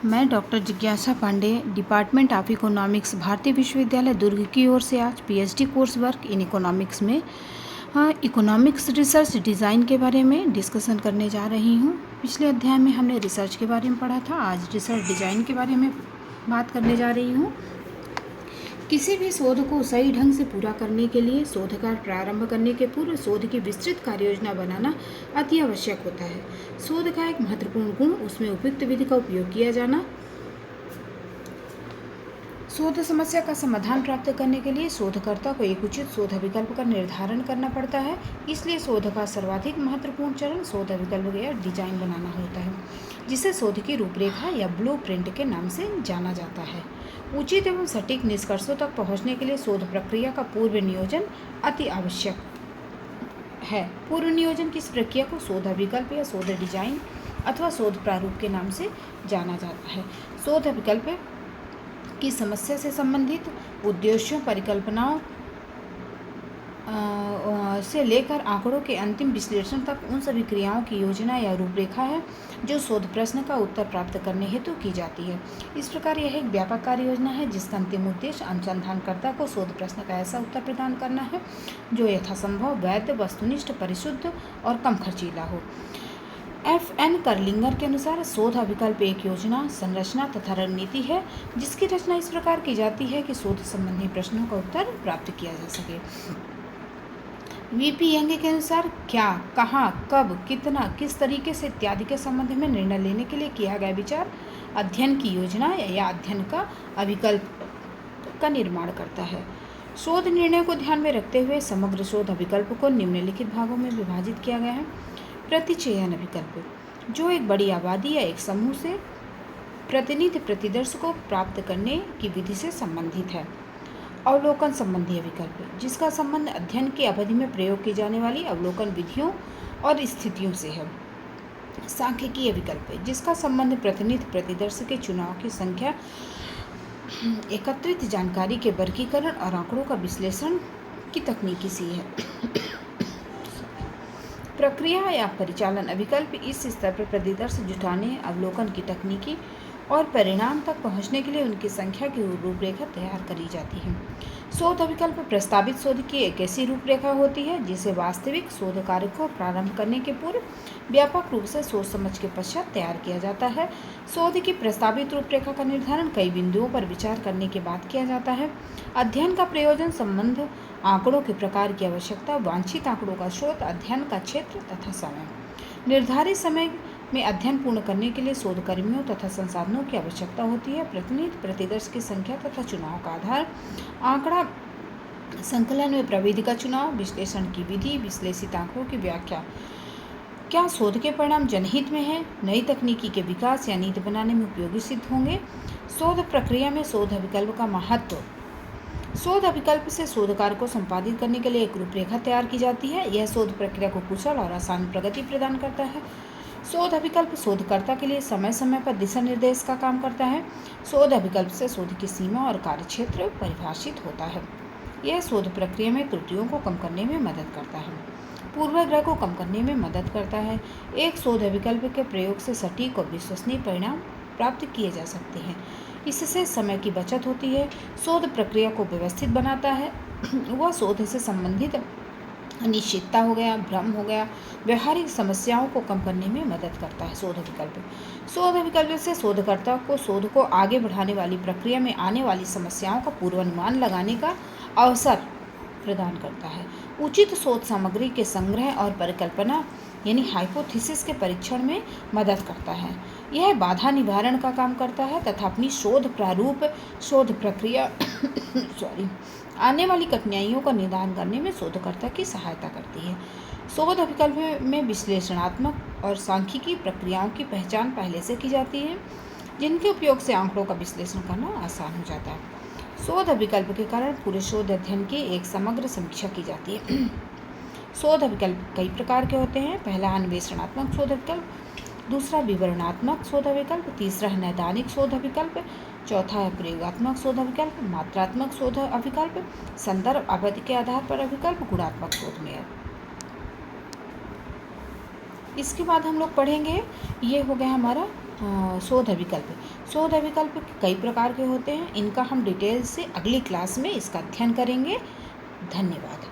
मैं डॉक्टर जिज्ञासा Pandey, department of economics, भारतीय विश्वविद्यालय दुर्ग की ओर से आज PhD course work in economics में इकोनॉमिक्स रिसर्च डिज़ाइन के बारे में डिस्कशन करने जा रही हूँ। पिछले अध्याय में हमने रिसर्च के बारे में पढ़ा था, आज रिसर्च डिज़ाइन के बारे में बात करने जा रही हूँ। किसी भी शोध को सही ढंग से पूरा करने के लिए शोध कार्य प्रारंभ करने के पूर्व शोध की विस्तृत कार्य योजना बनाना अति आवश्यक होता है। शोध का एक महत्वपूर्ण गुण उसमें उपयुक्त विधि का उपयोग किया जाना। शोध समस्या का समाधान प्राप्त करने के लिए शोधकर्ता को एक उचित शोध विकल्प का निर्धारण करना पड़ता है। इसलिए शोध का सर्वाधिक महत्वपूर्ण चरण शोध विकल्प या डिजाइन बनाना होता है, जिसे शोध की रूपरेखा या ब्लूप्रिंट के नाम से जाना जाता है। उचित एवं सटीक निष्कर्षों तक पहुंचने के लिए शोध प्रक्रिया का पूर्व नियोजन अति आवश्यक है। पूर्व नियोजन की इस प्रक्रिया को शोध विकल्प या शोध डिजाइन अथवा शोध प्रारूप के नाम से जाना जाता है। शोध विकल्प की समस्या से संबंधित उद्देश्यों, परिकल्पनाओं से लेकर आंकड़ों के अंतिम विश्लेषण तक उन सभी क्रियाओं की योजना या रूपरेखा है जो शोध प्रश्न का उत्तर प्राप्त करने हेतु की जाती है। इस प्रकार यह एक व्यापक कार्य योजना है जिसका अंतिम उद्देश्य अनुसंधानकर्ता को शोध प्रश्न का ऐसा उत्तर प्रदान करना है जो यथासंभव वैध, वस्तुनिष्ठ, परिशुद्ध और कम खर्चीला हो। F.N. कर्लिंगर के अनुसार शोध विकल्प एक योजना, संरचना तथा रणनीति है जिसकी रचना इस प्रकार की जाती है कि शोध संबंधी प्रश्नों का उत्तर प्राप्त किया जा सके। V.P. यंग के अनुसार क्या, कहाँ, कब, कितना, किस तरीके से इत्यादि के संबंध में निर्णय लेने के लिए किया गया विचार अध्ययन की योजना या अध्ययन का अभिकल्प का निर्माण करता है। शोध निर्णय को ध्यान में रखते हुए समग्र शोध विकल्प को निम्नलिखित भागों में विभाजित किया गया है। प्रतिचयन विकल्प, जो एक बड़ी आबादी या एक समूह से प्रतिनिधि प्रतिदर्श को प्राप्त करने की विधि से संबंधित है। अवलोकन संबंधी विकल्प, जिसका संबंध अध्ययन की अवधि में प्रयोग की जाने वाली अवलोकन विधियों और स्थितियों से है। सांख्यिकीय विकल्प, जिसका संबंध प्रतिनिधि प्रतिदर्श के चुनाव की संख्या, एकत्रित जानकारी के वर्गीकरण और आंकड़ों का विश्लेषण की तकनीकी से है। प्रक्रिया या परिचालन विकल्प, इस स्तर पर प्रतिदर्श जुटाने, अवलोकन की तकनीकी और परिणाम तक पहुंचने के लिए उनकी संख्या की रूपरेखा तैयार करी जाती है। शोध विकल्प प्रस्तावित शोध की एक ऐसी रूपरेखा होती है जिसे वास्तविक शोध कार्य को प्रारंभ करने के पूर्व व्यापक रूप से सोच समझ के पश्चात तैयार किया जाता है। शोध की प्रस्तावित रूपरेखा का निर्धारण कई बिंदुओं पर विचार करने के बाद किया जाता है। अध्ययन का प्रयोजन, संबंध, आंकड़ों के प्रकार की आवश्यकता, वांछित आंकड़ों का स्रोत, अध्ययन का क्षेत्र तथा समय। निर्धारित समय में अध्ययन पूर्ण करने के लिए शोधकर्मियों तथा संसाधनों की आवश्यकता होती है। प्रतिनिधि प्रतिदर्श की संख्या तथा चुनाव का आधार, आंकड़ा संकलन में प्रविधि का चुनाव, विश्लेषण की विधि, विश्लेषित आंकड़ों की व्याख्या। क्या शोध के परिणाम जनहित में है, नई तकनीकी के विकास या नीति बनाने में उपयोगी सिद्ध होंगे। शोध प्रक्रिया में शोध विकल्प का महत्व। शोध विकल्प से शोध कार्य को संपादित करने के लिए एक रूपरेखा तैयार की जाती है। यह शोध प्रक्रिया को कुशल और आसान प्रगति प्रदान करता है। शोध विकल्प शोधकर्ता के लिए समय समय पर दिशा निर्देश का काम करता है। शोध विकल्प से शोध की सीमा और कार्यक्षेत्र परिभाषित होता है। यह शोध प्रक्रिया में त्रुटियों को कम करने में मदद करता है, पूर्वाग्रह को कम करने में मदद करता है। एक शोध विकल्प के प्रयोग से सटीक और विश्वसनीय परिणाम प्राप्त किए जा सकते हैं। इससे समय की बचत होती है। शोध प्रक्रिया को व्यवस्थित बनाता है। वह शोध से संबंधित अनिश्चितता हो गया, भ्रम हो गया, व्यवहारिक समस्याओं को कम करने में मदद करता है। शोध विकल्प से शोधकर्ता को शोध को आगे बढ़ाने वाली प्रक्रिया में आने वाली समस्याओं का पूर्वानुमान लगाने का अवसर प्रदान करता है। उचित शोध सामग्री के संग्रह और परिकल्पना यानी हाइपोथेसिस के परीक्षण में मदद करता है। यह बाधा निवारण का काम करता है तथा अपनी शोध प्रारूप, शोध प्रक्रिया आने वाली कठिनाइयों का निदान करने में शोधकर्ता की सहायता करती है। शोध विकल्प में विश्लेषणात्मक और सांख्यिकी प्रक्रियाओं की पहचान पहले से की जाती है, जिनके उपयोग से आंकड़ों का विश्लेषण करना आसान हो जाता है। शोध विकल्प के कारण पूरे शोध अध्ययन की एक समग्र समीक्षा की जाती है। शोध विकल्प कई प्रकार के होते हैं। पहला अन्वेषणात्मक शोध विकल्प, दूसरा विवरणात्मक शोध विकल्प, तीसरा है नैदानिक शोध विकल्प, चौथा है प्रयोगात्मक शोध विकल्प, मात्रात्मक शोध विकल्प, संदर्भ अवधि के आधार पर विकल्प, गुणात्मक शोध में। इसके बाद हम लोग पढ़ेंगे, ये हो गया हमारा शोध विकल्प। शोध विकल्प कई प्रकार के होते हैं, इनका हम डिटेल से अगली क्लास में इसका अध्ययन करेंगे। धन्यवाद।